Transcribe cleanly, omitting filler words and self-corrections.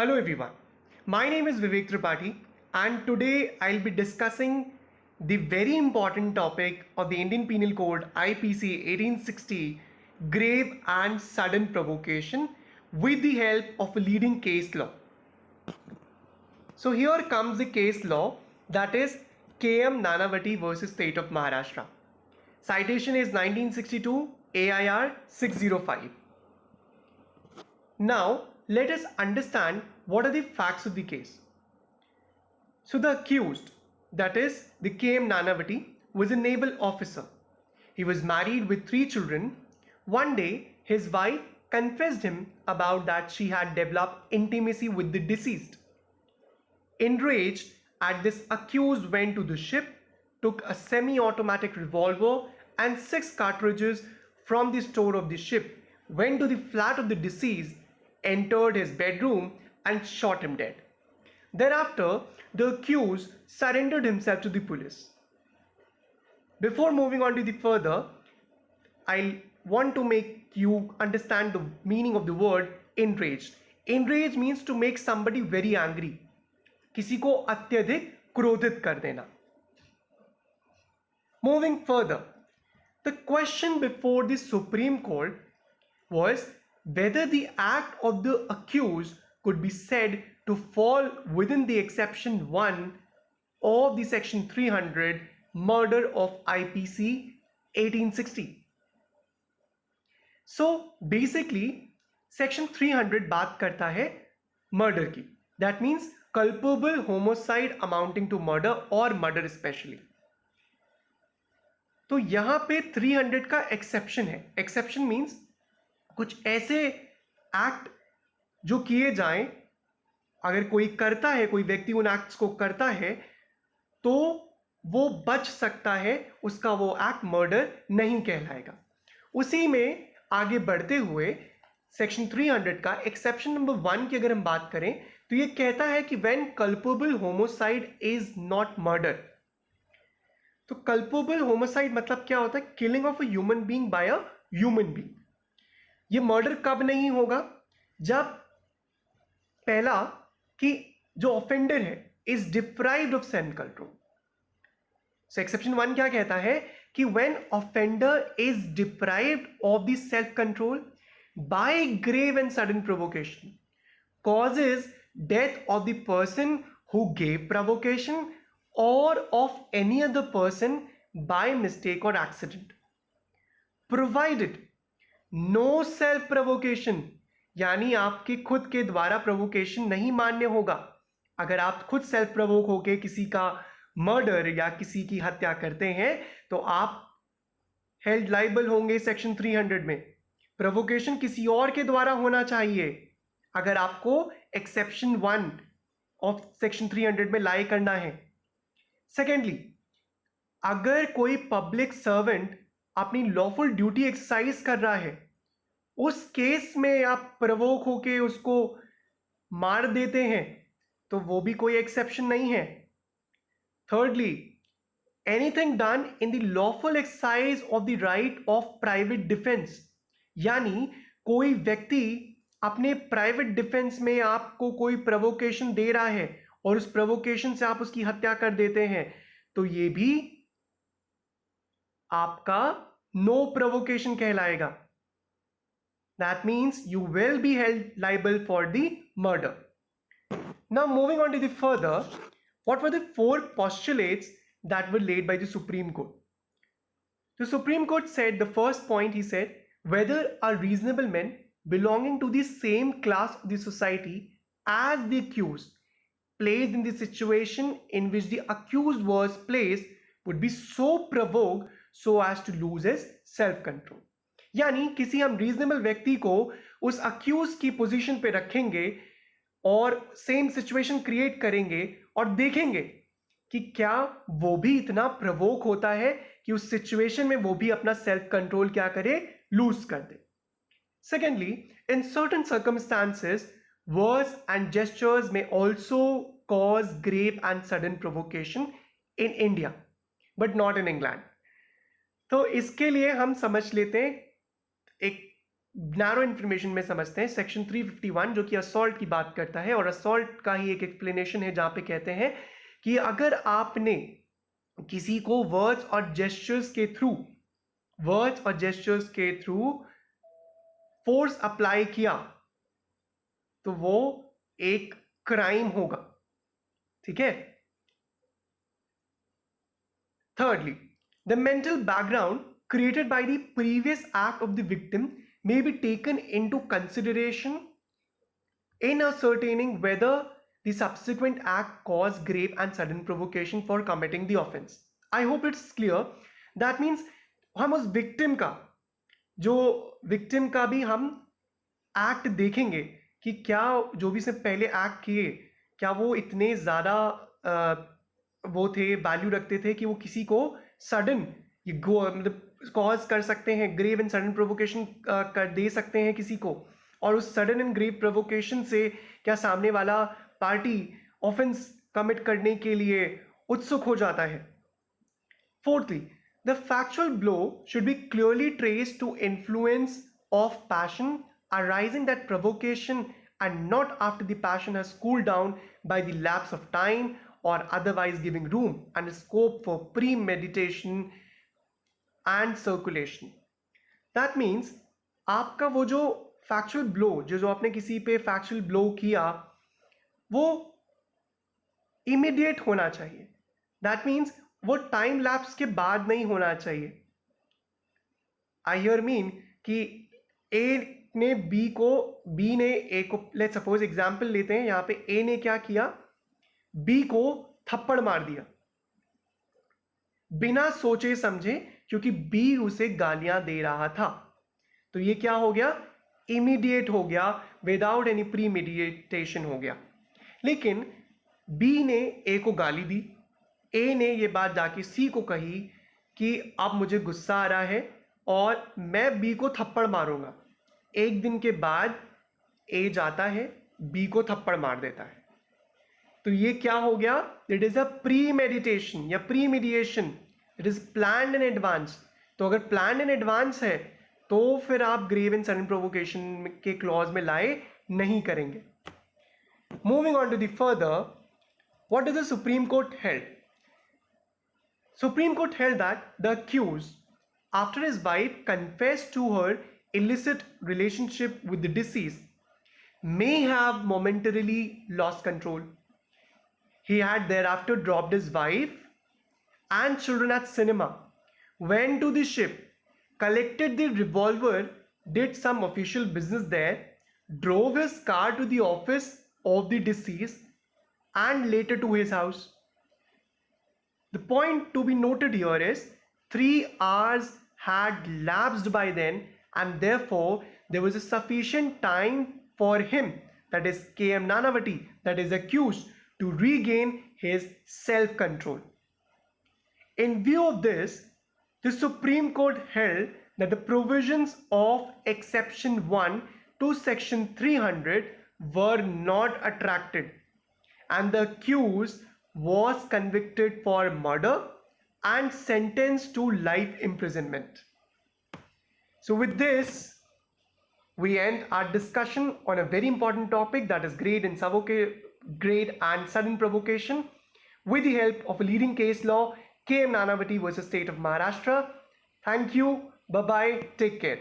Hello everyone, my name is Vivek Tripathi and today I'll be discussing the very important topic of the Indian Penal Code IPC 1860, grave and sudden provocation, with the help of a leading case law. So here comes the case law, that is KM Nanavati versus State of Maharashtra. Citation is 1962 AIR 605. Now let us understand what are the facts of the case. So the accused, that is the KM Nanavati, was a naval officer. He was married with 3 children. One day his wife confessed him about that she had developed intimacy with the deceased. Enraged at this, accused went to the ship, took a semi-automatic revolver and 6 cartridges from the store of the ship, went to the flat of the deceased, entered his bedroom and shot him dead. Thereafter, the accused surrendered himself to the police. Before moving on to the further, I want to make you understand the meaning of the word enraged. Enraged means to make somebody very angry. किसी को अत्यधिक क्रोधित कर देना. Moving further, the question before the Supreme Court was whether the act of the accused could be said to fall within the exception 1 of the section 300 murder of IPC 1860. So basically section 300 बात करता है murder की. That means culpable homicide amounting to murder or murder especially. तो यहां पे 300 का exception है. Exception means कुछ ऐसे एक्ट जो किए जाएं, अगर कोई करता है, कोई व्यक्ति उन एक्ट्स को करता है तो वो बच सकता है, उसका वो एक्ट मर्डर नहीं कहलाएगा. उसी में आगे बढ़ते हुए सेक्शन 300 का एक्सेप्शन नंबर 1 की अगर हम बात करें तो ये कहता है कि when culpable homicide is not murder. तो कल्पेबल होमोसाइड मतलब क्या होता है? Killing of a human being by a human being. ये मर्डर कब नहीं होगा? जब पहला कि जो ऑफेंडर है is deprived of self control. So exception 1 क्या कहता है कि when offender is deprived of the self control by grave and sudden provocation causes death of the person who gave provocation or of any other person by mistake or accident, provided no self provocation, यानी आपके खुद के द्वारा provocation नहीं मान्य होगा. अगर आप खुद सेल्फ प्रोवोक होके किसी का मर्डर या किसी की हत्या करते हैं तो आप हेल्ड लाइबल होंगे सेक्शन 300 में. प्रोवोकेशन किसी और के द्वारा होना चाहिए अगर आपको एक्सेप्शन 1 ऑफ सेक्शन 300 में लाई करना है. सेकेंडली, अगर कोई पब्लिक सर्वेंट अपनी लॉफुल ड्यूटी एक्सरसाइज कर रहा है, उस केस में आप प्रवोक होके उसको मार देते हैं तो वो भी कोई एक्सेप्शन नहीं है. Thirdly, anything done in the lawful exercise of the right of private defence, यानी कोई व्यक्ति अपने प्राइवेट डिफेंस में आपको कोई प्रोवोकेशन दे रहा है और उस प्रोवोकेशन से आप उसकी हत्या कर देते हैं तो ये भी आपका नो प्रोवोकेशन कहलाएगा. That means you will be held liable for the murder. Now moving on to the further, what were the 4 postulates that were laid by the Supreme Court? The Supreme Court said, the first point he said, whether a reasonable man belonging to the same class of the society as the accused placed in the situation in which the accused was placed would be so provoked so as to lose his self control. यानी किसी हम reasonable व्यक्ति को उस accused की position पे रखेंगे और सेम सिचुएशन क्रिएट करेंगे और देखेंगे कि क्या वो भी इतना प्रवोक होता है कि उस सिचुएशन में वो भी अपना सेल्फ कंट्रोल क्या करे, लूज कर दे. Secondly, in certain circumstances, words and gestures may also cause grave and sudden provocation in India, but not in England. तो इसके लिए हम समझ लेते हैं एक नैरो इन्फॉर्मेशन में समझते हैं। सेक्शन 351 जो कि असॉल्ट की बात करता है, और असॉल्ट का ही एक एक्सप्लेनेशन है जहां पे कहते हैं कि अगर आपने किसी को वर्ड्स और जेस्चर्स के थ्रू फोर्स अप्लाई किया तो वो एक क्राइम होगा, ठीक है। Thirdly, the mental background created by the previous act of the victim may be taken into consideration in ascertaining whether the subsequent act caused grave and sudden provocation for committing the offense. I hope it's clear. That means हम उस victim का भी हम act देखेंगे कि क्या जो भी से पहले एक्ट किए क्या वो इतने ज्यादा वो थे, वैल्यू रखते थे कि वो किसी को सडन मतलब कॉज कर सकते हैं, ग्रेव एंड सडन प्रोवोकेशन कर दे सकते हैं किसी को, और उस सडन एंड ग्रेव प्रोवोकेशन से क्या सामने वाला पार्टी ऑफेंस कमिट करने के लिए उत्सुक हो जाता है। Fourthly, the factual blow should be clearly traced to influence of passion arising that provocation and not after the passion has cooled down by the lapse of time or otherwise giving room and scope for premeditation and circulation. That means आपका वो जो factual blow जो आपने किसी पे factual blow किया वो immediate होना चाहिए। That means वो time lapse के बाद नहीं होना चाहिए। I here mean कि A ने बी ने ए को, लेट्स सपोज एग्जांपल लेते हैं, यहां पे ए ने क्या किया, बी को थप्पड़ मार दिया बिना सोचे समझे, क्योंकि बी उसे गालियां दे रहा था। तो ये क्या हो गया, इमीडिएट हो गया, विदाउट एनी प्रीमेडिटेशन हो गया। लेकिन बी ने ए को गाली दी, ए ने ये बात जाके सी को कही कि अब मुझे गुस्सा आ रहा है और मैं बी को थप्पड़ मारूंगा। एक दिन के बाद ए जाता है बी को थप्पड़ मार देता है। तो ये क्या हो गया, it is a premeditation या pre mediation, it is planned in advance. तो अगर प्लान्ड इन एडवांस है तो फिर आप ग्रेव एंड सडन प्रोवोकेशन के क्लॉज में लाए नहीं करेंगे। Moving on to the further, what is the Supreme Court held? Supreme Court held that the accused after his wife confessed to her illicit relationship with the deceased may have momentarily lost control. He had thereafter dropped his wife and children at cinema, went to the ship, collected the revolver, did some official business there, drove his car to the office of the deceased and later to his house. The point to be noted here is 3 hours had lapsed by then, and therefore there was a sufficient time for him, that is KM Nanavati, that is accused, to regain his self-control. In view of this, the Supreme Court held that the provisions of exception 1 to section 300 were not attracted, and the accused was convicted for murder and sentenced to life imprisonment. So with this, we end our discussion on a very important topic, that is grave and sudden provocation, with the help of a leading case law, KM Nanavati versus State of Maharashtra. Thank you. Bye-bye. Take care.